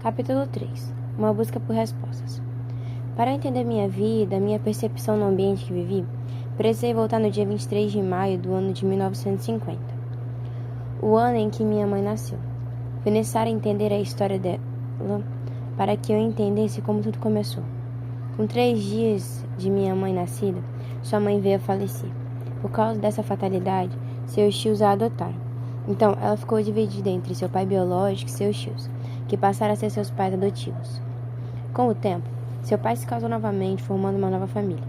Capítulo 3. Uma busca por respostas. Para entender minha vida, minha percepção no ambiente que vivi, precisei voltar no dia 23 de maio do ano de 1950, o ano em que minha mãe nasceu. Foi necessário entender a história dela para que eu entendesse como tudo começou. Com 3 dias de minha mãe nascida, sua mãe veio a falecer. Por causa dessa fatalidade, seus tios a adotaram. Então, ela ficou dividida entre seu pai biológico e seus tios, que passaram a ser seus pais adotivos. Com o tempo, seu pai se casou novamente, formando uma nova família.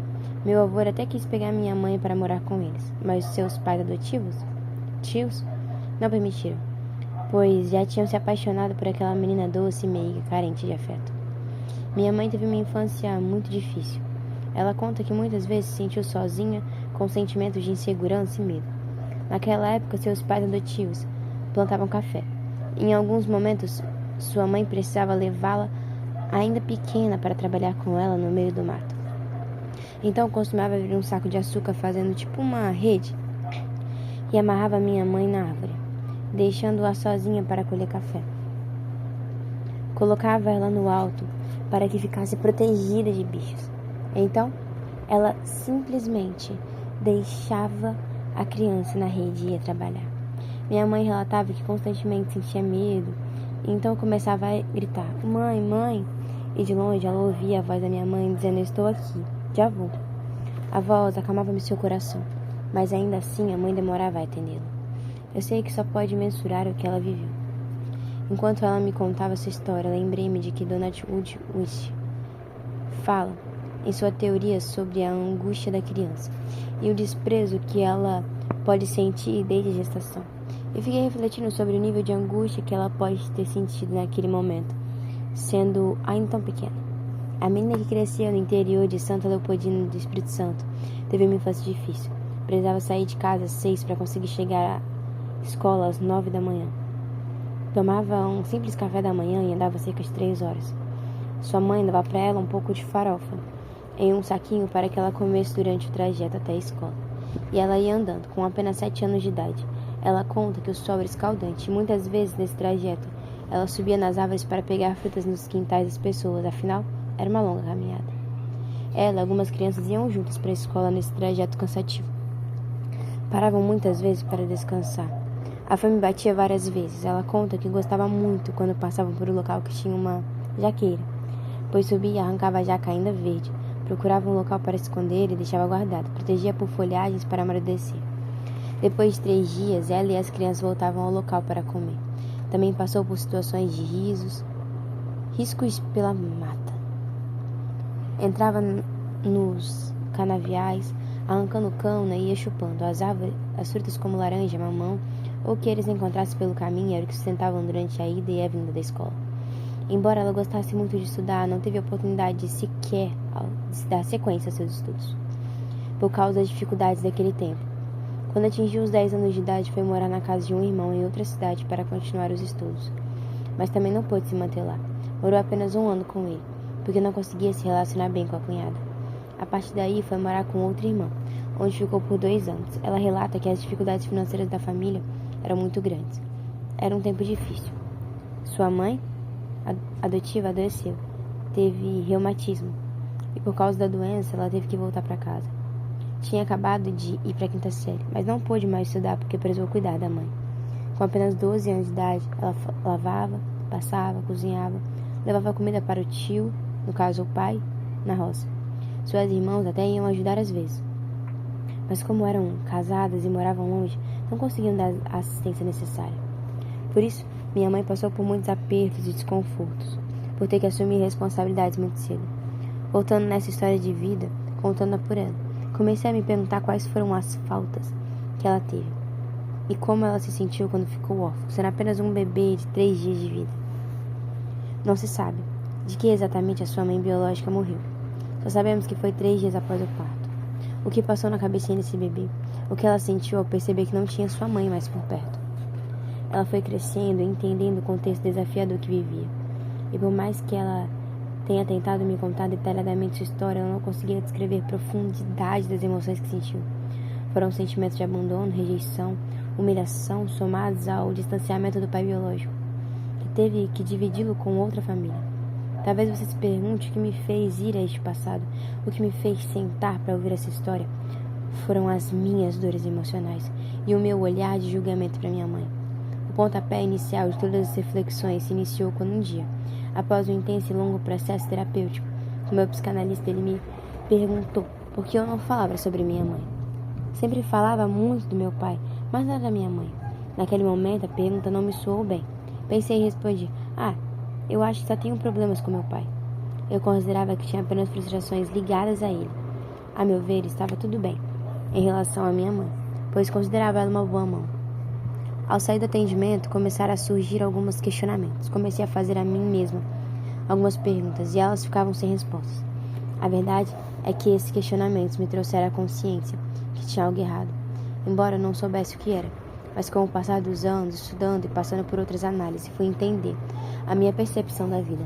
Meu avô até quis pegar minha mãe para morar com eles, mas seus pais adotivos, tios, não permitiram, pois já tinham se apaixonado por aquela menina doce e meiga, carente de afeto. Minha mãe teve uma infância muito difícil. Ela conta que muitas vezes se sentiu sozinha, com sentimentos de insegurança e medo. Naquela época, seus pais adotivos plantavam café. Em alguns momentos, sua mãe precisava levá-la, ainda pequena, para trabalhar com ela no meio do mato. Então, costumava abrir um saco de açúcar fazendo tipo uma rede e amarrava minha mãe na árvore, deixando-a sozinha para colher café. Colocava ela no alto para que ficasse protegida de bichos. Então, ela simplesmente deixava a criança na rede e ia trabalhar. Minha mãe relatava que constantemente sentia medo, então começava a gritar: "Mãe, mãe!" E de longe ela ouvia a voz da minha mãe dizendo: "Eu estou aqui, já vou." A voz acalmava-me seu coração, mas ainda assim a mãe demorava a atendê-lo. Eu sei que só pode mensurar o que ela viveu. Enquanto ela me contava sua história, lembrei-me de que Donald Woodward fala em sua teoria sobre a angústia da criança e o desprezo que ela pode sentir desde a gestação. Eu fiquei refletindo sobre o nível de angústia que ela pode ter sentido naquele momento, sendo ainda tão pequena. A menina que crescia no interior de Santa Leopoldina do Espírito Santo teve uma infância difícil. Precisava sair de casa às 6 para conseguir chegar à escola às 9 da manhã. Tomava um simples café da manhã e andava cerca de 3 horas. Sua mãe dava para ela um pouco de farofa em um saquinho para que ela comesse durante o trajeto até a escola. E ela ia andando, com apenas 7 anos de idade. Ela conta que o sol era escaldante e muitas vezes nesse trajeto ela subia nas árvores para pegar frutas nos quintais das pessoas, afinal, era uma longa caminhada. Ela e algumas crianças iam juntas para a escola nesse trajeto cansativo. Paravam muitas vezes para descansar. A fome batia várias vezes. Ela conta que gostava muito quando passavam por um local que tinha uma jaqueira, pois subia e arrancava a jaca ainda verde. Procurava um local para esconder e deixava guardado. Protegia por folhagens para amadurecer. Depois de 3 dias, ela e as crianças voltavam ao local para comer. Também passou por situações de riscos pela mata. Entrava nos canaviais, arrancando cana e ia chupando as árvores, as frutas como laranja, mamão, ou que eles encontrassem pelo caminho, era o que sustentavam durante a ida e a vinda da escola. Embora ela gostasse muito de estudar, não teve a oportunidade de sequer dar sequência aos seus estudos, por causa das dificuldades daquele tempo. Quando atingiu os 10 anos de idade, foi morar na casa de um irmão em outra cidade para continuar os estudos, mas também não pôde se manter lá. Morou apenas 1 ano com ele, porque não conseguia se relacionar bem com a cunhada. A partir daí, foi morar com outro irmão, onde ficou por 2 anos. Ela relata que as dificuldades financeiras da família eram muito grandes. Era um tempo difícil. Sua mãe adotiva adoeceu, teve reumatismo e por causa da doença ela teve que voltar para casa. Tinha acabado de ir para a 5ª série, mas não pôde mais estudar porque precisou cuidar da mãe. Com apenas 12 anos de idade, ela lavava, passava, cozinhava, levava comida para o tio, no caso o pai, na roça. Suas irmãs até iam ajudar às vezes, mas como eram casadas e moravam longe, não conseguiam dar a assistência necessária. Por isso, minha mãe passou por muitos apertos e desconfortos, por ter que assumir responsabilidades muito cedo. Voltando nessa história de vida, contando-a por ela, comecei a me perguntar quais foram as faltas que ela teve e como ela se sentiu quando ficou órfã, sendo apenas um bebê de 3 dias de vida. Não se sabe de que exatamente a sua mãe biológica morreu. Só sabemos que foi 3 dias após o parto. O que passou na cabecinha desse bebê, o que ela sentiu ao perceber que não tinha sua mãe mais por perto. Ela foi crescendo e entendendo o contexto desafiador que vivia. E por mais que ela tenha tentado me contar detalhadamente sua história, eu não conseguia descrever a profundidade das emoções que sentiu. Foram sentimentos de abandono, rejeição, humilhação, somados ao distanciamento do pai biológico, que teve que dividi-lo com outra família. Talvez você se pergunte o que me fez ir a este passado, o que me fez sentar para ouvir essa história. Foram as minhas dores emocionais e o meu olhar de julgamento para minha mãe. O pontapé inicial de todas as reflexões se iniciou quando um dia, após um intenso e longo processo terapêutico, o meu psicanalista ele me perguntou por que eu não falava sobre minha mãe. Sempre falava muito do meu pai, mas nada da minha mãe. Naquele momento a pergunta não me soou bem. Pensei e respondi: eu acho que só tenho problemas com meu pai. Eu considerava que tinha apenas frustrações ligadas a ele. A meu ver, estava tudo bem em relação à minha mãe, pois considerava ela uma boa mãe. Ao sair do atendimento, começaram a surgir alguns questionamentos. Comecei a fazer a mim mesma algumas perguntas e elas ficavam sem respostas. A verdade é que esses questionamentos me trouxeram a consciência que tinha algo errado, embora eu não soubesse o que era. Mas com o passar dos anos, estudando e passando por outras análises, fui entender a minha percepção da vida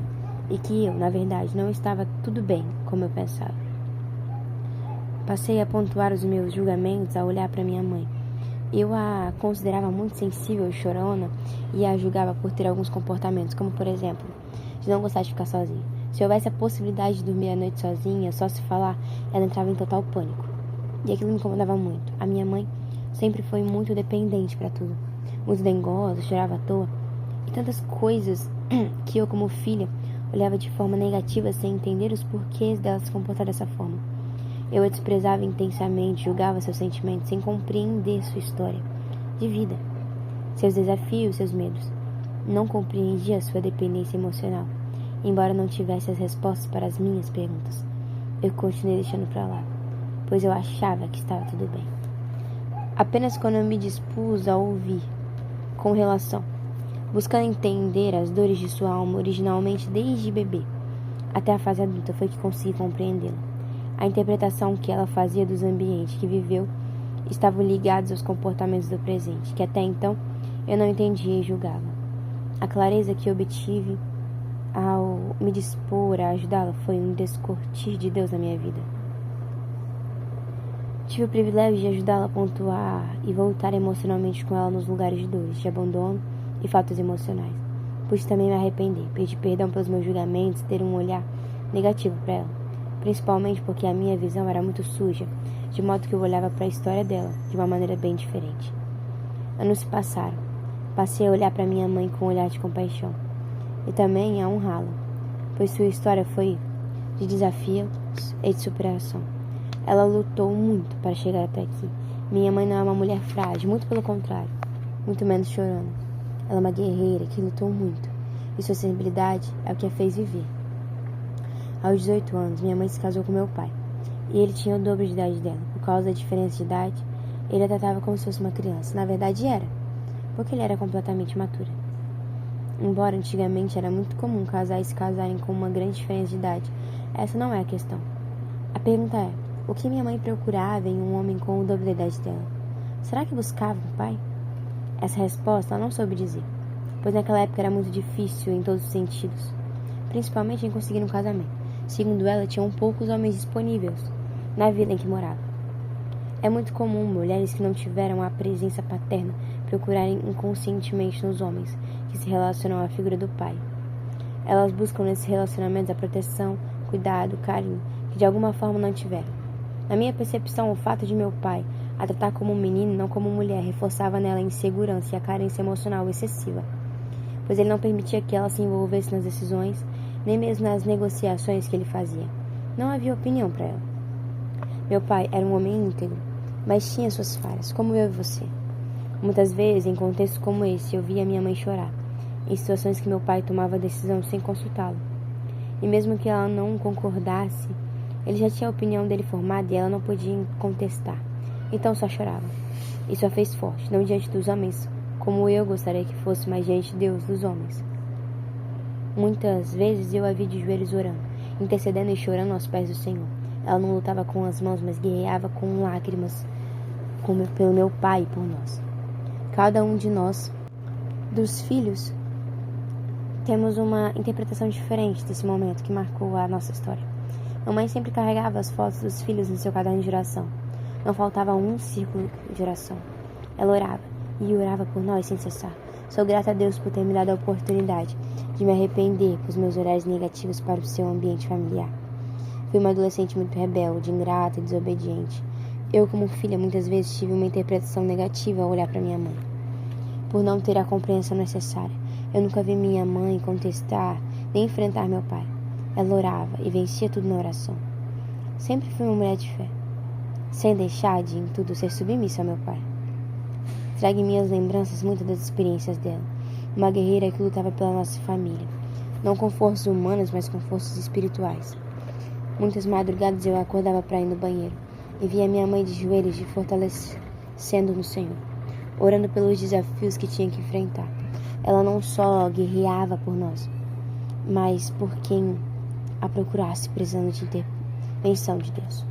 e que eu, na verdade, não estava tudo bem como eu pensava. Passei a pontuar os meus julgamentos a olhar para minha mãe. Eu a considerava muito sensível e chorona e a julgava por ter alguns comportamentos, como por exemplo, de não gostar de ficar sozinha. Se houvesse a possibilidade de dormir à noite sozinha, só se falar, ela entrava em total pânico. E aquilo me incomodava muito. A minha mãe sempre foi muito dependente para tudo, muito dengosa, chorava à toa, e tantas coisas que eu, como filha, olhava de forma negativa sem entender os porquês dela se comportar dessa forma. Eu a desprezava intensamente, julgava seus sentimentos sem compreender sua história de vida, seus desafios, seus medos. Não compreendia sua dependência emocional, embora não tivesse as respostas para as minhas perguntas. Eu continuei deixando para lá, pois eu achava que estava tudo bem. Apenas quando eu me dispus a ouvir com relação, buscando entender as dores de sua alma originalmente desde bebê até a fase adulta, foi que consegui compreendê-la. A interpretação que ela fazia dos ambientes que viveu estavam ligados aos comportamentos do presente, que até então eu não entendia e julgava. A clareza que obtive ao me dispor a ajudá-la foi um descortir de Deus na minha vida. Tive o privilégio de ajudá-la a pontuar e voltar emocionalmente com ela nos lugares de dores, de abandono e fatos emocionais. Pude também me arrepender, pedir perdão pelos meus julgamentos, ter um olhar negativo para ela. Principalmente porque a minha visão era muito suja, de modo que eu olhava para a história dela de uma maneira bem diferente. Anos se passaram. Passei a olhar para minha mãe com um olhar de compaixão e também a honrá-la, pois sua história foi de desafios e de superação. Ela lutou muito para chegar até aqui. Minha mãe não é uma mulher frágil, muito pelo contrário, muito menos chorona. Ela é uma guerreira que lutou muito, e sua sensibilidade é o que a fez viver. Aos 18 anos, minha mãe se casou com meu pai, e ele tinha o dobro de idade dela. Por causa da diferença de idade, ele a tratava como se fosse uma criança. Na verdade era, porque ele era completamente imaturo. Embora antigamente era muito comum casais se casarem com uma grande diferença de idade, essa não é a questão. A pergunta é, o que minha mãe procurava em um homem com o dobro da idade dela? Será que buscava um pai? Essa resposta ela não soube dizer, pois naquela época era muito difícil em todos os sentidos, principalmente em conseguir um casamento. Segundo ela, tinham poucos homens disponíveis na vila em que morava. É muito comum mulheres que não tiveram a presença paterna procurarem inconscientemente nos homens que se relacionam à figura do pai. Elas buscam nesses relacionamentos a proteção, cuidado, carinho, que de alguma forma não tiveram. Na minha percepção, o fato de meu pai a tratar como um menino, não como mulher, reforçava nela a insegurança e a carência emocional excessiva, pois ele não permitia que ela se envolvesse nas decisões, nem mesmo nas negociações que ele fazia. Não havia opinião para ela. Meu pai era um homem íntegro, mas tinha suas falhas, como eu e você. Muitas vezes, em contextos como esse, eu via minha mãe chorar, em situações que meu pai tomava decisão sem consultá-la. E mesmo que ela não concordasse, ele já tinha a opinião dele formada e ela não podia contestar. Então só chorava. Isso a fez forte, não diante dos homens, como eu gostaria que fosse, mas diante de Deus, dos homens. Muitas vezes eu a vi de joelhos orando, intercedendo e chorando aos pés do Senhor. Ela não lutava com as mãos, mas guerreava com lágrimas pelo meu pai e por nós. Cada um de nós, dos filhos, temos uma interpretação diferente desse momento que marcou a nossa história. Mamãe sempre carregava as fotos dos filhos no seu caderno de oração. Não faltava um círculo de oração. Ela orava e orava por nós sem cessar. Sou grata a Deus por ter me dado a oportunidade de me arrepender com os meus olhares negativos para o seu ambiente familiar. Fui uma adolescente muito rebelde, ingrata e desobediente. Eu, como filha, muitas vezes tive uma interpretação negativa ao olhar para minha mãe, por não ter a compreensão necessária. Eu nunca vi minha mãe contestar nem enfrentar meu pai. Ela orava e vencia tudo na oração. Sempre fui uma mulher de fé, sem deixar de, em tudo, ser submissa ao meu pai. Trago em minhas lembranças muitas das experiências dela. Uma guerreira que lutava pela nossa família, não com forças humanas, mas com forças espirituais. Muitas madrugadas eu acordava para ir no banheiro e via minha mãe de joelhos e fortalecendo no Senhor, orando pelos desafios que tinha que enfrentar. Ela não só guerreava por nós, mas por quem a procurasse, precisando de intervenção de Deus.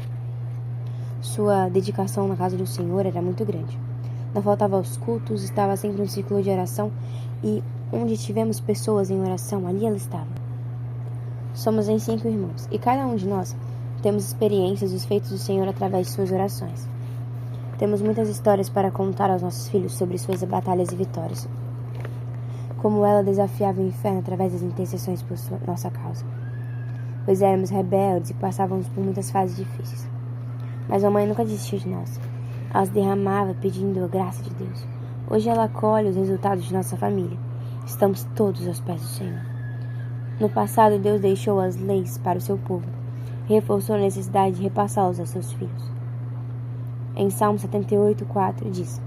Sua dedicação na casa do Senhor era muito grande. Não faltava aos cultos, estava sempre um círculo de oração e onde tivemos pessoas em oração, ali ela estava. Somos em 5 irmãos e cada um de nós temos experiências dos feitos do Senhor através de suas orações. Temos muitas histórias para contar aos nossos filhos sobre suas batalhas e vitórias. Como ela desafiava o inferno através das intercessões por nossa causa. Pois éramos rebeldes e passávamos por muitas fases difíceis. Mas a mãe nunca desistiu de nós. Ela se derramava pedindo a graça de Deus. Hoje ela colhe os resultados de nossa família. Estamos todos aos pés do Senhor. No passado, Deus deixou as leis para o seu povo e reforçou a necessidade de repassá-los aos seus filhos. Em Salmo 78:4 diz: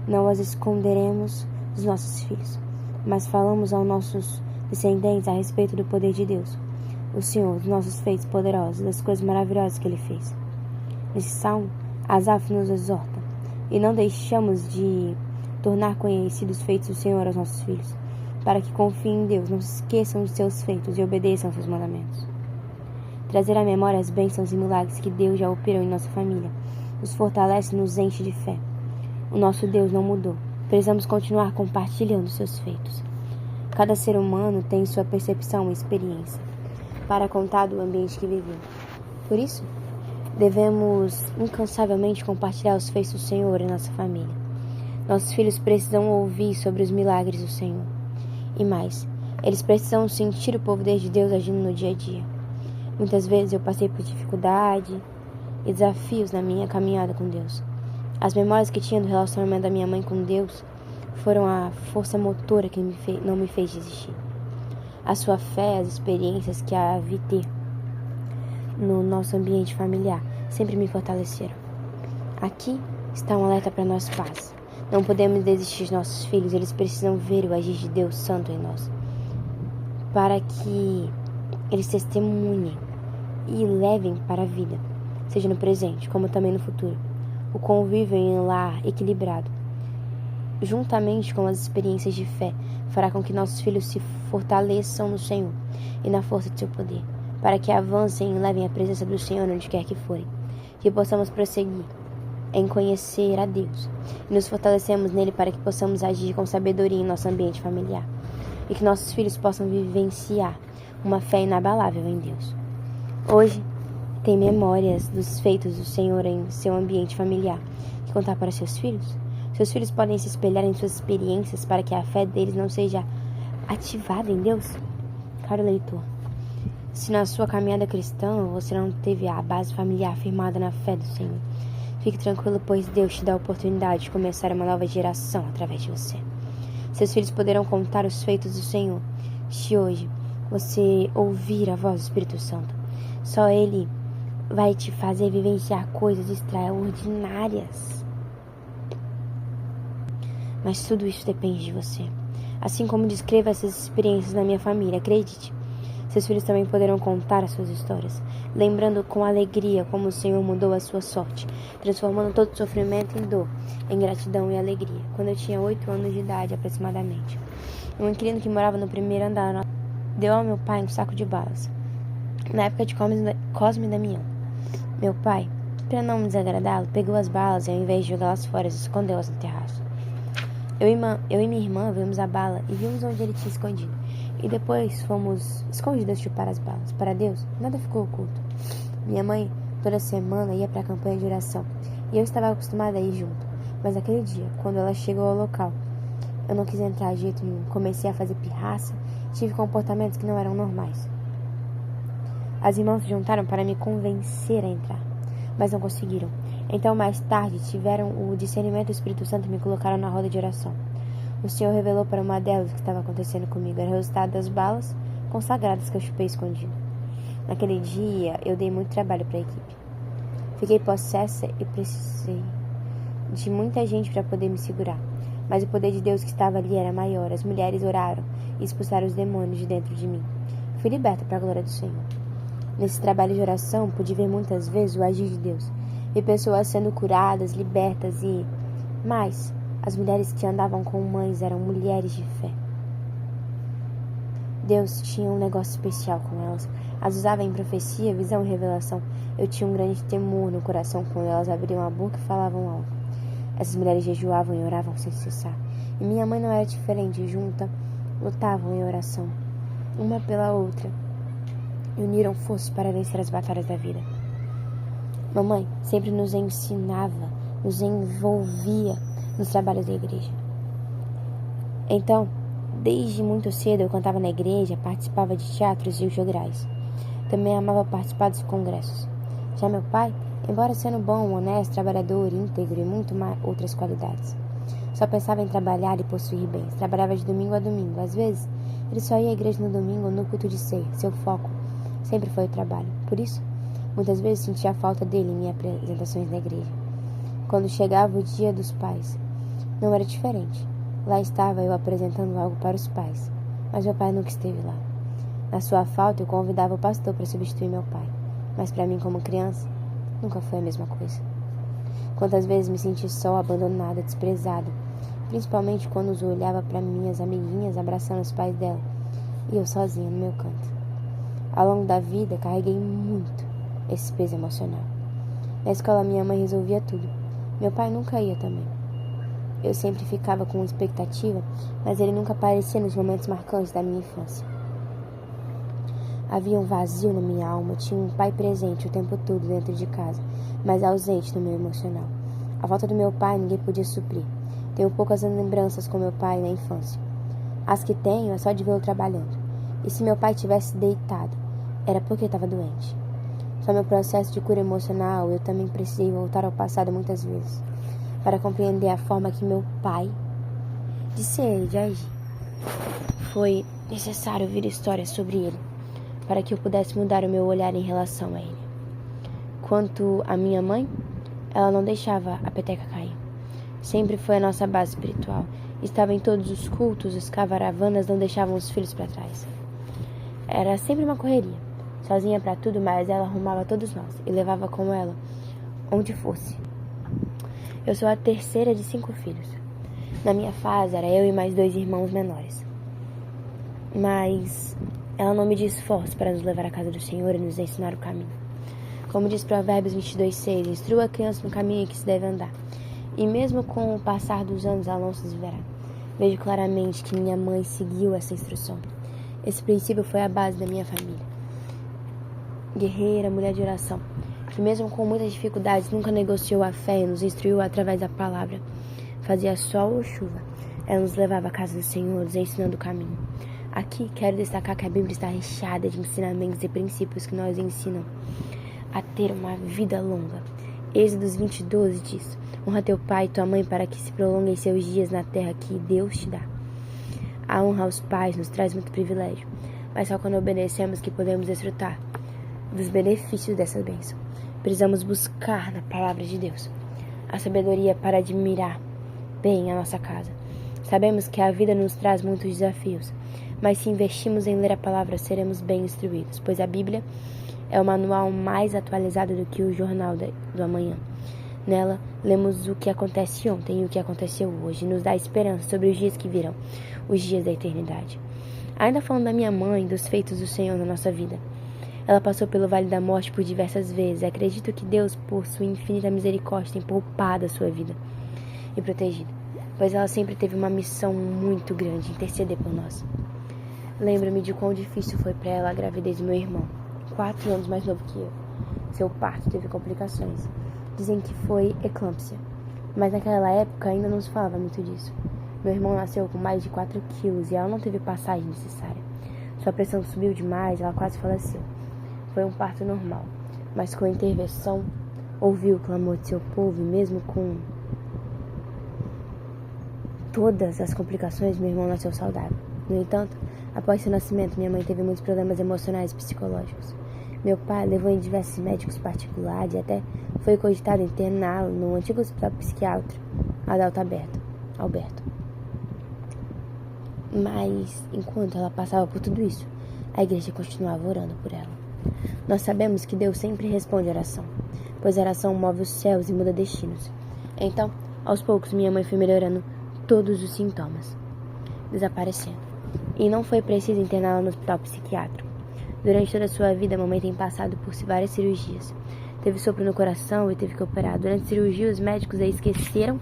Não as esconderemos dos nossos filhos, mas falamos aos nossos descendentes a respeito do poder de Deus, o Senhor, dos nossos feitos poderosos, das coisas maravilhosas que Ele fez. Nesse salmo, Asaf nos exorta, e não deixamos de tornar conhecidos os feitos do Senhor aos nossos filhos, para que confiem em Deus, não se esqueçam de seus feitos e obedeçam aos seus mandamentos. Trazer à memória as bênçãos e milagres que Deus já operou em nossa família nos fortalece e nos enche de fé. O nosso Deus não mudou. Precisamos continuar compartilhando seus feitos. Cada ser humano tem sua percepção e experiência para contar do ambiente que viveu. Por isso, devemos incansavelmente compartilhar os feitos do Senhor em nossa família. Nossos filhos precisam ouvir sobre os milagres do Senhor. E mais, eles precisam sentir o poder de Deus agindo no dia a dia. Muitas vezes eu passei por dificuldade e desafios na minha caminhada com Deus. As memórias que tinha do relacionamento da minha mãe com Deus foram a força motora que não me fez desistir. A sua fé, as experiências que a vi ter no nosso ambiente familiar sempre me fortaleceram. Aqui está um alerta para nós pais. Não podemos desistir dos nossos filhos, eles precisam ver o agir de Deus Santo em nós, para que eles testemunhem e levem para a vida, seja no presente como também no futuro, o convívio em um lar equilibrado, juntamente com as experiências de fé, fará com que nossos filhos se fortaleçam no Senhor e na força de seu poder, para que avancem e levem a presença do Senhor onde quer que forem, que possamos prosseguir em conhecer a Deus e nos fortalecemos nele para que possamos agir com sabedoria em nosso ambiente familiar e que nossos filhos possam vivenciar uma fé inabalável em Deus. Hoje, tem memórias dos feitos do Senhor em seu ambiente familiar que contar para seus filhos? Seus filhos podem se espelhar em suas experiências para que a fé deles não seja ativada em Deus? Caro leitor, se na sua caminhada cristã você não teve a base familiar firmada na fé do Senhor, fique tranquilo, pois Deus te dá a oportunidade de começar uma nova geração através de você. Seus filhos poderão contar os feitos do Senhor se hoje você ouvir a voz do Espírito Santo. Só Ele vai te fazer vivenciar coisas extraordinárias. Mas tudo isso depende de você. Assim como descrevo essas experiências na minha família, acredite, seus filhos também poderão contar as suas histórias, lembrando com alegria como o Senhor mudou a sua sorte, transformando todo sofrimento em dor, em gratidão e alegria. Quando eu tinha 8 anos de idade, aproximadamente, um inquilino que morava no primeiro andar deu ao meu pai um saco de balas, na época de Cosme e Damião. Meu pai, para não me desagradá-lo, pegou as balas e ao invés de jogá-las fora, escondeu-as no terraço. Eu e minha irmã vimos a bala e vimos onde ele tinha escondido. E depois fomos escondidas chupar as balas. Para Deus, nada ficou oculto. Minha mãe, toda semana, ia para a campanha de oração. E eu estava acostumada a ir junto. Mas aquele dia, quando ela chegou ao local, Eu não quis entrar de jeito nenhum. Comecei a fazer pirraça, tive comportamentos que não eram normais. As irmãs se juntaram para me convencer a entrar, mas não conseguiram. Então, mais tarde, tiveram o discernimento do Espírito Santo e me colocaram na roda de oração. O Senhor revelou para uma delas o que estava acontecendo comigo. Era o resultado das balas consagradas que eu chupei escondido. Naquele dia, eu dei muito trabalho para a equipe. Fiquei possessa e precisei de muita gente para poder me segurar. Mas o poder de Deus que estava ali era maior. As mulheres oraram e expulsaram os demônios de dentro de mim. Fui liberta para a glória do Senhor. Nesse trabalho de oração, pude ver muitas vezes o agir de Deus. Vi pessoas sendo curadas, libertas e... Mas as mulheres que andavam com mães eram mulheres de fé. Deus tinha um negócio especial com elas. As usava em profecia, visão e revelação. Eu tinha um grande temor no coração quando elas abriam a boca e falavam algo. Essas mulheres jejuavam e oravam sem cessar. E minha mãe não era diferente. Juntas, lutavam em oração, uma pela outra, e uniram forças para vencer as batalhas da vida. Mamãe sempre nos ensinava, nos envolvia nos trabalhos da igreja. Então, desde muito cedo eu cantava na igreja, participava de teatros e jograis. Também amava participar dos congressos. Já meu pai, embora sendo bom, honesto, trabalhador, íntegro e muito mais outras qualidades, só pensava em trabalhar e possuir bens. Trabalhava de domingo a domingo. Às vezes, ele só ia à igreja no domingo ou no culto de ceia. Seu foco sempre foi o trabalho. Por isso, muitas vezes sentia falta dele em minhas apresentações na igreja. Quando chegava o dia dos pais, não era diferente. Lá estava eu apresentando algo para os pais, mas meu pai nunca esteve lá. Na sua falta, eu convidava o pastor para substituir meu pai. Mas para mim, como criança, nunca foi a mesma coisa. Quantas vezes me senti só, abandonada, desprezada, principalmente quando eu olhava para minhas amiguinhas abraçando os pais dela e eu sozinha no meu canto. Ao longo da vida, carreguei muito esse peso emocional. Na escola, minha mãe resolvia tudo. Meu pai nunca ia também. Eu sempre ficava com expectativa, mas ele nunca aparecia nos momentos marcantes da minha infância. Havia um vazio na minha alma. Tinha um pai presente o tempo todo dentro de casa, mas ausente no meu emocional. A falta do meu pai ninguém podia suprir. Tenho poucas lembranças com meu pai na infância. As que tenho é só de vê-lo trabalhando. E se meu pai tivesse deitado, era porque estava doente. Só meu processo de cura emocional, eu também precisei voltar ao passado muitas vezes, para compreender a forma que meu pai, de ser e de agir. Foi necessário ouvir histórias sobre ele, para que eu pudesse mudar o meu olhar em relação a ele. Quanto à minha mãe, ela não deixava a peteca cair. Sempre foi a nossa base espiritual. Estava em todos os cultos, as caravanas não deixavam os filhos para trás. Era sempre uma correria. Sozinha para tudo, mas ela arrumava todos nós e levava com ela onde fosse. Eu sou a terceira de 5 filhos. Na minha fase, era eu e mais 2 irmãos menores. Mas ela não me diz esforço para nos levar à casa do Senhor e nos ensinar o caminho. Como diz Provérbios 22:6, instrua a criança no caminho em que se deve andar. E mesmo com o passar dos anos, ela não se desviará. Vejo claramente que minha mãe seguiu essa instrução. Esse princípio foi a base da minha família. Guerreira, mulher de oração, que mesmo com muitas dificuldades nunca negociou a fé e nos instruiu através da palavra. Fazia sol ou chuva, ela nos levava à casa do Senhor, nos ensinando o caminho. Aqui quero destacar que a Bíblia está recheada de ensinamentos e princípios que nos ensinam a ter uma vida longa. Êxodos 20:12 diz: honra teu pai e tua mãe para que se prolonguem seus dias na terra que Deus te dá. A honra aos pais nos traz muito privilégio, mas só quando obedecemos que podemos desfrutar dos benefícios dessa bênção. Precisamos buscar na palavra de Deus a sabedoria para admirar bem a nossa casa. Sabemos que a vida nos traz muitos desafios, mas se investimos em ler a palavra, seremos bem instruídos, pois a Bíblia é o manual mais atualizado do que o jornal do amanhã. Nela, lemos o que acontece ontem e o que aconteceu hoje, e nos dá esperança sobre os dias que virão, os dias da eternidade. Ainda falando da minha mãe, dos feitos do Senhor na nossa vida. Ela passou pelo vale da morte por diversas vezes. Acredito que Deus, por sua infinita misericórdia, tem poupado a sua vida e protegido, pois ela sempre teve uma missão muito grande, interceder por nós. Lembro-me de quão difícil foi para ela a gravidez do meu irmão, 4 anos mais novo que eu. Seu parto teve complicações. Dizem que foi eclâmpsia, mas naquela época ainda não se falava muito disso. Meu irmão nasceu com mais de 4 quilos e ela não teve passagem necessária. Sua pressão subiu demais, ela quase faleceu. Foi um parto normal, mas com a intervenção, ouviu o clamor de seu povo e mesmo com todas as complicações, meu irmão nasceu saudável. No entanto, após seu nascimento, minha mãe teve muitos problemas emocionais e psicológicos. Meu pai levou em diversos médicos particulares e até foi cogitado interná-lo no antigo hospital psiquiátrico Adalto Alberto. Mas, enquanto ela passava por tudo isso, a igreja continuava orando por ela. Nós sabemos que Deus sempre responde a oração, pois a oração move os céus e muda destinos. Então, aos poucos, minha mãe foi melhorando todos os sintomas, desaparecendo. E não foi preciso interná-la no hospital psiquiátrico. Durante toda a sua vida, a mamãe tem passado por várias cirurgias. Teve sopro no coração e teve que operar. Durante a cirurgia, os médicos a esqueceram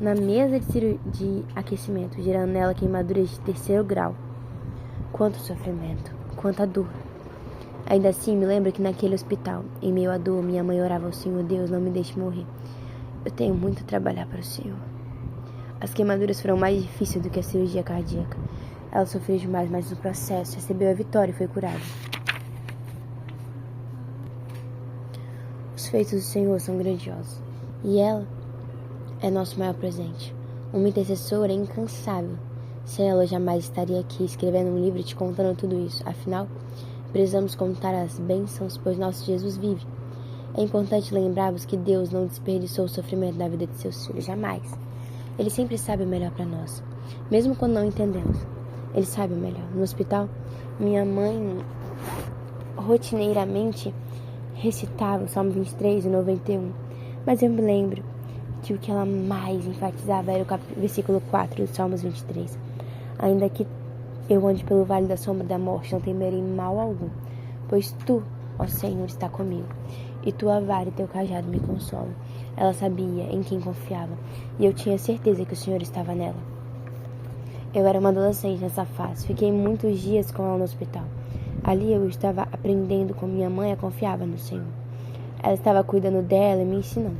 na mesa de aquecimento, gerando nela queimaduras de 3º grau. Quanto sofrimento, quanta dor. Ainda assim, me lembro que naquele hospital, em meio à dor, minha mãe orava ao Senhor: Deus, não me deixe morrer. Eu tenho muito a trabalhar para o Senhor. As queimaduras foram mais difíceis do que a cirurgia cardíaca. Ela sofreu demais, mas no processo recebeu a vitória e foi curada. Os feitos do Senhor são grandiosos, e ela é nosso maior presente. Uma intercessora incansável. Sem ela, eu jamais estaria aqui escrevendo um livro e te contando tudo isso. Afinal, precisamos contar as bênçãos, pois nosso Jesus vive. É importante lembrarmos que Deus não desperdiçou o sofrimento na vida de seus filhos, jamais. Ele sempre sabe o melhor para nós, mesmo quando não entendemos. Ele sabe o melhor. No hospital, minha mãe rotineiramente recitava o Salmo 23 e 91, mas eu me lembro que o que ela mais enfatizava era o versículo 4 do Salmos 23. Ainda que eu ande pelo vale da sombra da morte, não temerei mal algum, pois tu, ó Senhor, está comigo, e tua vara e teu cajado me consolam. Ela sabia em quem confiava, e eu tinha certeza que o Senhor estava nela. Eu era uma adolescente nessa fase, fiquei muitos dias com ela no hospital. Ali eu estava aprendendo como minha mãe confiava no Senhor. Ela estava cuidando dela e me ensinando,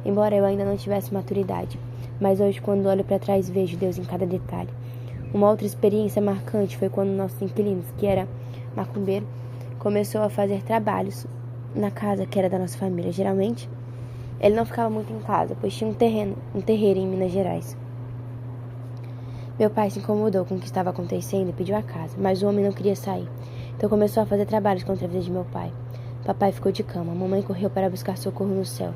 embora eu ainda não tivesse maturidade. Mas hoje, quando olho para trás, vejo Deus em cada detalhe. Uma outra experiência marcante foi quando nosso inquilino, que era macumbeiro, começou a fazer trabalhos na casa que era da nossa família. Geralmente, ele não ficava muito em casa, pois tinha um terreiro em Minas Gerais. Meu pai se incomodou com o que estava acontecendo e pediu a casa, mas o homem não queria sair, então começou a fazer trabalhos contra a vida de meu pai. Papai ficou de cama, mamãe correu para buscar socorro no céu,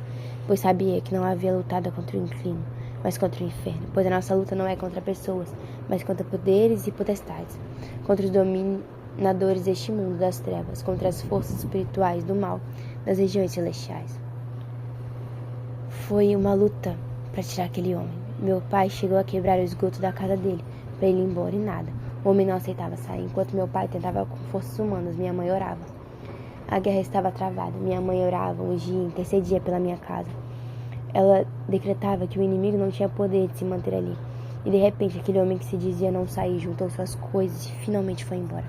pois sabia que não havia lutada contra o inquilino, mas contra o inferno, pois a nossa luta não é contra pessoas, mas contra poderes e potestades, contra os dominadores deste mundo das trevas, contra as forças espirituais do mal das regiões celestiais. Foi uma luta para tirar aquele homem. Meu pai chegou a quebrar o esgoto da casa dele para ele ir embora e nada. O homem não aceitava sair. Enquanto meu pai tentava com forças humanas, minha mãe orava. A guerra estava travada. Minha mãe orava, ungia, intercedia pela minha casa. Ela decretava que o inimigo não tinha poder de se manter ali. E de repente, aquele homem que se dizia não sair juntou suas coisas e finalmente foi embora.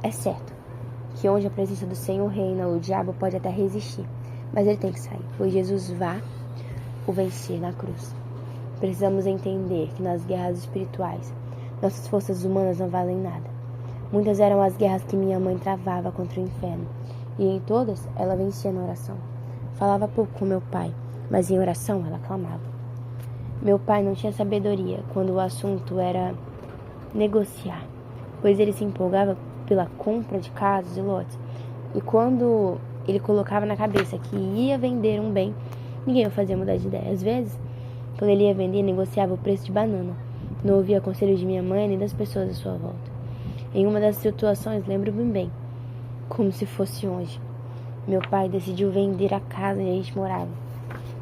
É certo que onde a presença do Senhor reina, o diabo pode até resistir, mas ele tem que sair, pois Jesus vai o vencer na cruz. Precisamos entender que nas guerras espirituais, nossas forças humanas não valem nada. Muitas eram as guerras que minha mãe travava contra o inferno, e em todas ela vencia na oração. Falava pouco com meu pai, mas em oração ela clamava. Meu pai não tinha sabedoria quando o assunto era negociar, pois ele se empolgava pela compra de casas e lotes, e quando ele colocava na cabeça que ia vender um bem, ninguém o fazia mudar de ideia. Às vezes, quando ele ia vender, negociava o preço de banana. Não ouvia conselhos de minha mãe nem das pessoas à sua volta. Em uma das situações, lembro-me bem, como se fosse hoje. Meu pai decidiu vender a casa onde a gente morava.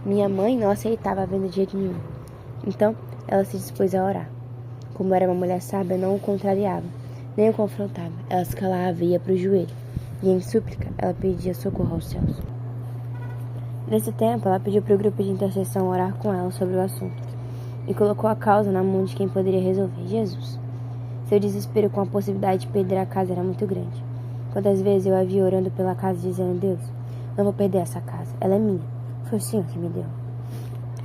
Minha mãe não aceitava a venda de jeito nenhum. Então, ela se dispôs a orar. Como era uma mulher sábia, não o contrariava, nem o confrontava. Ela se calava e ia para o joelho. E em súplica, ela pedia socorro aos céus. Nesse tempo, ela pediu para o grupo de intercessão orar com ela sobre o assunto e colocou a causa na mão de quem poderia resolver: Jesus. Seu desespero com a possibilidade de perder a casa era muito grande. Quantas vezes eu a vi orando pela casa dizendo: Deus, não vou perder essa casa, ela é minha, foi o Senhor que me deu.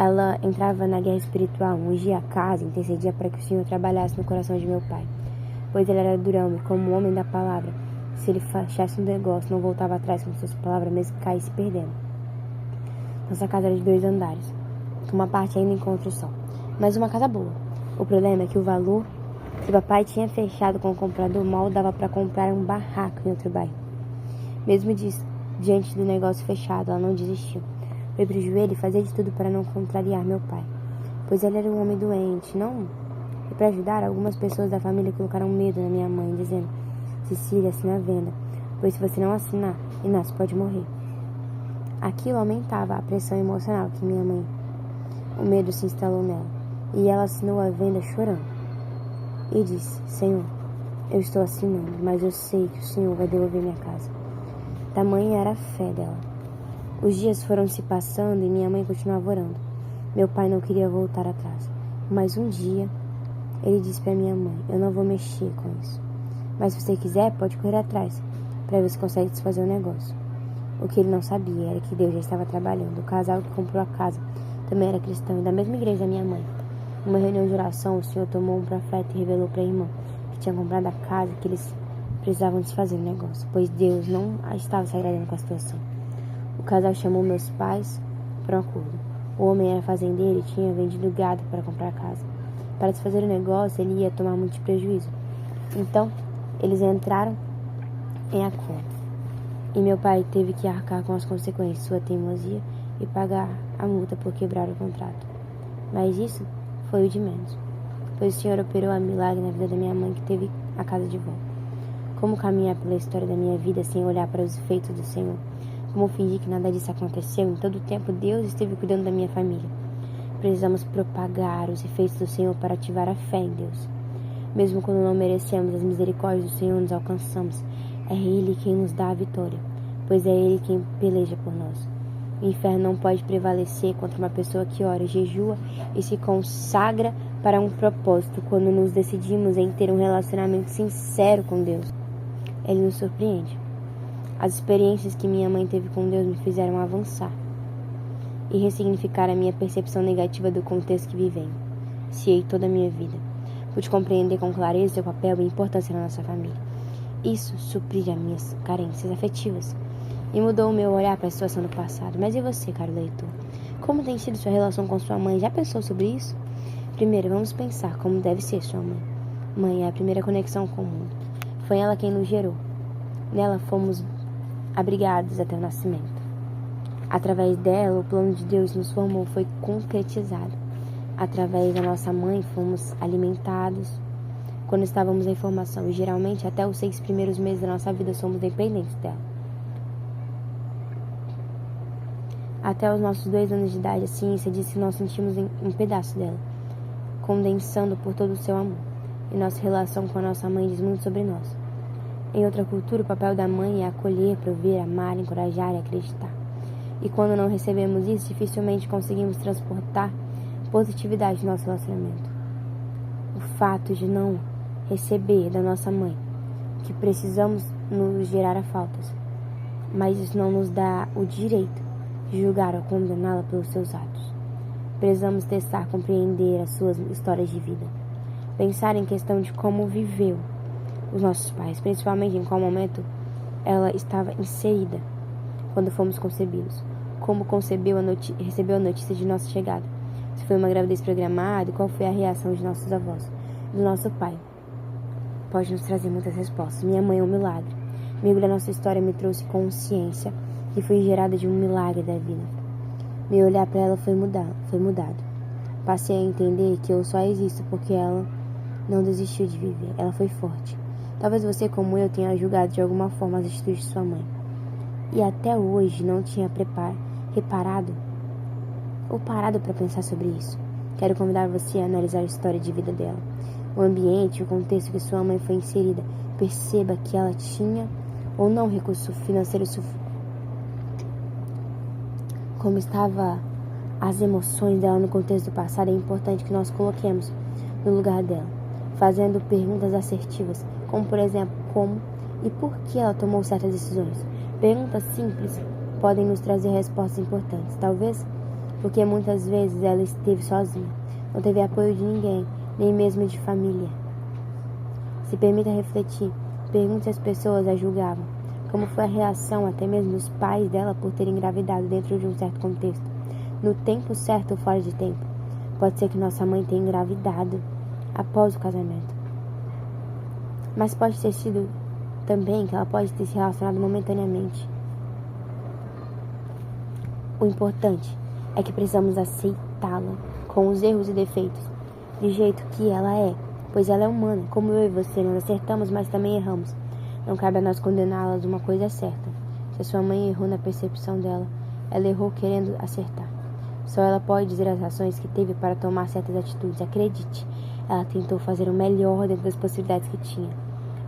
Ela entrava na guerra espiritual, ungia a casa e intercedia para que o Senhor trabalhasse no coração de meu pai, pois ele era durão e como homem da palavra, se ele fechasse um negócio, não voltava atrás com suas palavras, mesmo que caísse perdendo. Nossa casa era de 2 andares, com uma parte ainda em construção, mas uma casa boa. O problema é que o valor que papai tinha fechado com o comprador mal dava para comprar um barraco em outro bairro. Mesmo diante do negócio fechado, ela não desistiu. Foi pro joelho e fazia de tudo para não contrariar meu pai, pois ele era um homem doente, não? E para ajudar, algumas pessoas da família colocaram medo na minha mãe, dizendo: Cecília, assina a venda, pois se você não assinar, Inácio pode morrer. Aquilo aumentava a pressão emocional que minha mãe. O medo se instalou nela, e ela assinou a venda chorando. E disse: Senhor, eu estou assinando, mas eu sei que o Senhor vai devolver minha casa. Tamanha era a fé dela. Os dias foram se passando e minha mãe continuava orando. Meu pai não queria voltar atrás, mas um dia ele disse para minha mãe: eu não vou mexer com isso, mas se você quiser, pode correr atrás, para ver se consegue desfazer o negócio. O que ele não sabia era que Deus já estava trabalhando. O casal que comprou a casa também era cristão e da mesma igreja da minha mãe. Numa reunião de oração, o Senhor tomou um profeta e revelou para a irmã que tinha comprado a casa que eles precisavam desfazer o negócio, pois Deus não estava se agradando com a situação. O casal chamou meus pais para um acordo. O homem era fazendeiro e tinha vendido gado para comprar a casa. Para desfazer o negócio, ele ia tomar muito prejuízo. Então, eles entraram em acordo. E meu pai teve que arcar com as consequências de sua teimosia e pagar a multa por quebrar o contrato. Mas isso foi o de menos, pois o Senhor operou a milagre na vida da minha mãe, que teve a casa de volta. Como caminhar pela história da minha vida sem olhar para os efeitos do Senhor? Como fingir que nada disso aconteceu? Em todo o tempo, Deus esteve cuidando da minha família. Precisamos propagar os efeitos do Senhor para ativar a fé em Deus. Mesmo quando não merecemos as misericórdias do Senhor, nos alcançamos. É Ele quem nos dá a vitória, pois é Ele quem peleja por nós. O inferno não pode prevalecer contra uma pessoa que ora, jejua e se consagra para um propósito quando nos decidimos em ter um relacionamento sincero com Deus. Ele nos surpreende. As experiências que minha mãe teve com Deus me fizeram avançar e ressignificar a minha percepção negativa do contexto que vivenciei toda a minha vida. Pude compreender com clareza seu papel e importância na nossa família. Isso supria minhas carências afetivas e mudou o meu olhar para a situação do passado. Mas e você, caro leitor? Como tem sido sua relação com sua mãe? Já pensou sobre isso? Primeiro, vamos pensar como deve ser sua mãe. Mãe é a primeira conexão com o mundo. Foi ela quem nos gerou. Nela fomos abrigados até o nascimento. Através dela, o plano de Deus nos formou foi concretizado. Através da nossa mãe, fomos alimentados quando estávamos em formação. E geralmente, até os 6 primeiros meses da nossa vida, somos dependentes dela. Até os nossos 2 anos de idade, a ciência diz que nós sentimos um pedaço dela, condensando por todo o seu amor. E nossa relação com a nossa mãe diz muito sobre nós. Em outra cultura, o papel da mãe é acolher, prover, amar, encorajar e acreditar. E quando não recebemos isso, dificilmente conseguimos transportar positividade no nosso relacionamento. O fato de não receber da nossa mãe, que precisamos nos gerar a faltas, mas isso não nos dá o direito de julgar ou condená-la pelos seus atos. Precisamos testar, compreender as suas histórias de vida, pensar em questão de como viveu os nossos pais, principalmente em qual momento ela estava inserida quando fomos concebidos, como recebeu a notícia de nossa chegada, se foi uma gravidez programada e qual foi a reação de nossos avós, do nosso pai. Pode nos trazer muitas respostas. Minha mãe é um milagre. Mergulhar nossa história me trouxe consciência que fui gerada de um milagre da vida. Meu olhar para ela foi mudado. Passei a entender que eu só existo porque ela não desistiu de viver. Ela foi forte. Talvez você, como eu, tenha julgado de alguma forma as atitudes de sua mãe. E até hoje não tinha reparado ou parado para pensar sobre isso. Quero convidar você a analisar a história de vida dela. O ambiente, o contexto que sua mãe foi inserida. Perceba que ela tinha ou não recurso financeiro suficiente. Como estavam as emoções dela no contexto do passado, é importante que nós coloquemos no lugar dela, fazendo perguntas assertivas, como por exemplo, como e por que ela tomou certas decisões. Perguntas simples podem nos trazer respostas importantes. Talvez porque muitas vezes ela esteve sozinha, não teve apoio de ninguém, nem mesmo de família. Se permita refletir, pergunte se as pessoas a julgavam, como foi a reação até mesmo dos pais dela por terem engravidado dentro de um certo contexto, no tempo certo ou fora de tempo. Pode ser que nossa mãe tenha engravidado após o casamento, mas pode ter sido também que ela pode ter se relacionado momentaneamente. O importante é que precisamos aceitá-la com os erros e defeitos, do jeito que ela é, pois ela é humana, como eu e você. Nós acertamos, mas também erramos. Não cabe a nós condená-la de uma coisa certa. Se a sua mãe errou na percepção dela, ela errou querendo acertar. Só ela pode dizer as razões que teve para tomar certas atitudes. Acredite, ela tentou fazer o melhor dentro das possibilidades que tinha.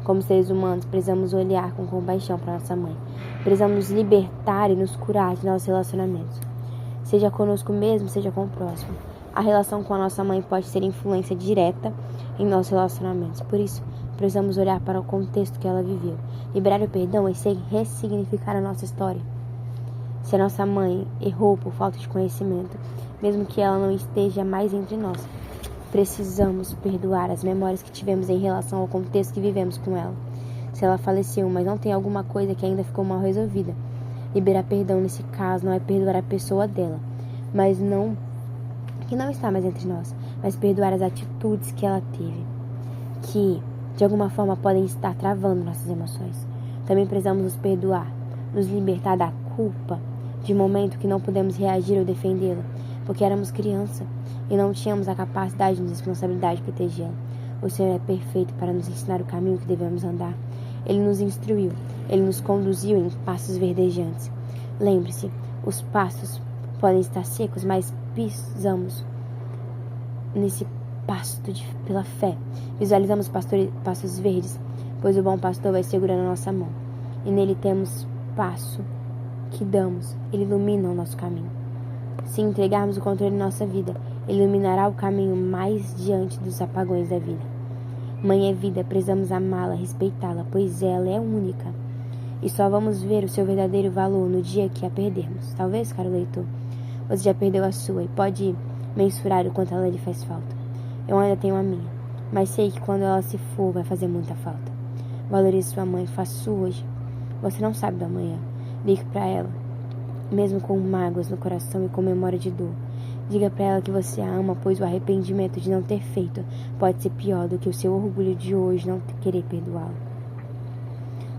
Como seres humanos, precisamos olhar com compaixão para nossa mãe. Precisamos nos libertar e nos curar de nossos relacionamentos. Seja conosco mesmo, seja com o próximo. A relação com a nossa mãe pode ter influência direta em nossos relacionamentos. Por isso, precisamos olhar para o contexto que ela viveu. Liberar o perdão é ressignificar a nossa história. Se a nossa mãe errou por falta de conhecimento, mesmo que ela não esteja mais entre nós, precisamos perdoar as memórias que tivemos em relação ao contexto que vivemos com ela. Se ela faleceu, mas não tem alguma coisa que ainda ficou mal resolvida, liberar perdão nesse caso não é perdoar a pessoa dela, que não está mais entre nós, mas perdoar as atitudes que ela teve, que de alguma forma podem estar travando nossas emoções. Também precisamos nos perdoar, nos libertar da culpa de momento que não podemos reagir ou defendê-la, porque éramos criança e não tínhamos a capacidade de responsabilidade de protegê-la. O Senhor é perfeito para nos ensinar o caminho que devemos andar. Ele nos instruiu, Ele nos conduziu em passos verdejantes. Lembre-se, os pastos podem estar secos, mas pisamos nesse pasto pela fé. Visualizamos pastos verdes, pois o bom pastor vai segurando a nossa mão. E nele temos passo que damos, Ele ilumina o nosso caminho. Se entregarmos o controle de nossa vida, Ele iluminará o caminho mais diante dos apagões da vida. Mãe é vida, precisamos amá-la, respeitá-la, pois ela é única. E só vamos ver o seu verdadeiro valor no dia que a perdermos. Talvez, caro leitor, você já perdeu a sua e pode mensurar o quanto ela lhe faz falta. Eu ainda tenho a minha, mas sei que quando ela se for, vai fazer muita falta. Valorize sua mãe, faça hoje. Você não sabe do amanhã. Ligue para ela, mesmo com mágoas no coração e com memória de dor. Diga para ela que você a ama, pois o arrependimento de não ter feito pode ser pior do que o seu orgulho de hoje não querer perdoá-la.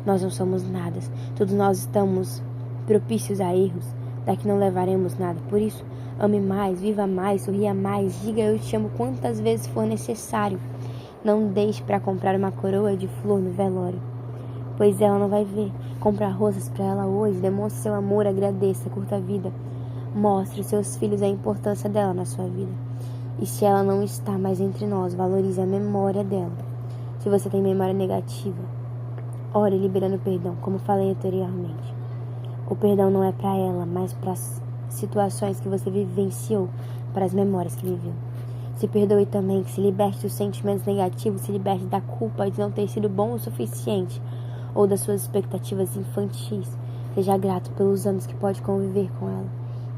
Nós não somos nada, todos nós estamos propícios a erros, daqui não levaremos nada. Por isso, ame mais, viva mais, sorria mais, diga eu te amo quantas vezes for necessário. Não deixe para comprar uma coroa de flor no velório, pois ela não vai ver. Compra rosas para ela hoje, demonstre seu amor, agradeça, curta a vida. Mostre aos seus filhos a importância dela na sua vida. E se ela não está mais entre nós, valorize a memória dela. Se você tem memória negativa, ore liberando perdão, como falei anteriormente. O perdão não é para ela, mas para as situações que você vivenciou, para as memórias que viveu. Se perdoe também, que se liberte dos sentimentos negativos, se liberte da culpa de não ter sido bom o suficiente, ou das suas expectativas infantis. Seja grato pelos anos que pode conviver com ela.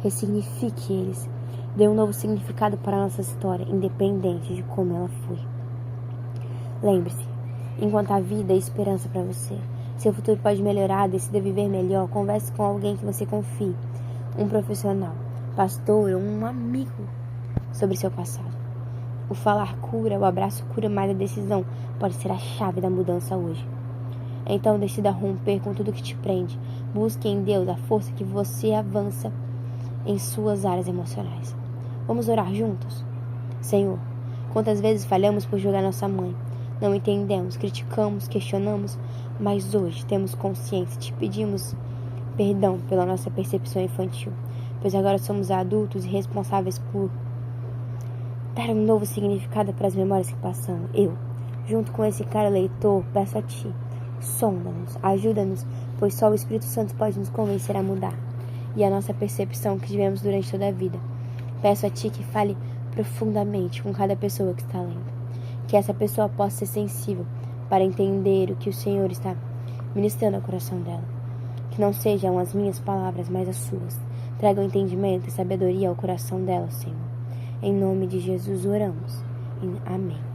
Ressignifique eles. Dê um novo significado para a nossa história, independente de como ela foi. Lembre-se, enquanto há vida e esperança para você, seu futuro pode melhorar, decida viver melhor, converse com alguém que você confie, um profissional, pastor ou um amigo, sobre seu passado. O falar cura, o abraço cura, mas a decisão pode ser a chave da mudança hoje. Então decida romper com tudo que te prende. Busque em Deus a força que você avança em suas áreas emocionais. Vamos orar juntos? Senhor, quantas vezes falhamos por julgar nossa mãe? Não entendemos, criticamos, questionamos, mas hoje temos consciência, te pedimos perdão pela nossa percepção infantil, pois agora somos adultos e responsáveis por dar um novo significado para as memórias que passamos. Eu, junto com esse cara leitor, peço a Ti, sonda-nos, ajuda-nos, pois só o Espírito Santo pode nos convencer a mudar e a nossa percepção que tivemos durante toda a vida. Peço a Ti que fale profundamente com cada pessoa que está lendo, que essa pessoa possa ser sensível para entender o que o Senhor está ministrando ao coração dela, que não sejam as minhas palavras, mas as suas, Traga o entendimento e sabedoria ao coração dela, Senhor. Em nome de Jesus oramos. Amém.